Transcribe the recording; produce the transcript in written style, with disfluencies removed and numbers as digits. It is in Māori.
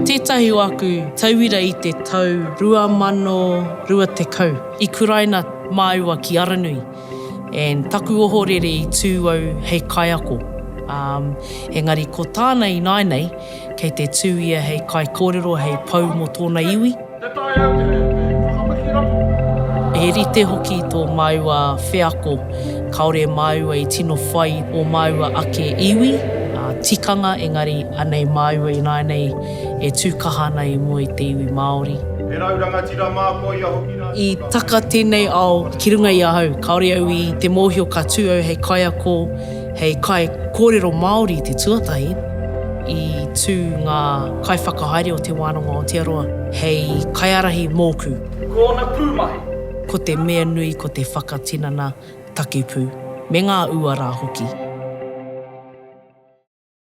Tētahi aku tauira I te tau 2020 I kuraina māua ki Aranui. And taku ohorere I tūau hei Kaiako. Engari ko tānei nainei kei te tūia hei kai kōrero hei pau mo tōna iwi. E rite hoki tō māua whiako, kaore māua I tino whai o māua ake iwi, tikanga engari anei māua I nainei e tūkaha nei mo I te iwi Māori. I taka tēnei ao ki runga I ahau, kaore au I te mōhio ka tūau hei Kaiako, hei kai kōrero Māori te tuatahi, I tū ngā kai whakahaere o te wānanga o te aroa, hei kaiarahi mōku. Kōna pūmahi. Ko te mea nui ko te whakatinana takipū, me ngā ua rā hoki.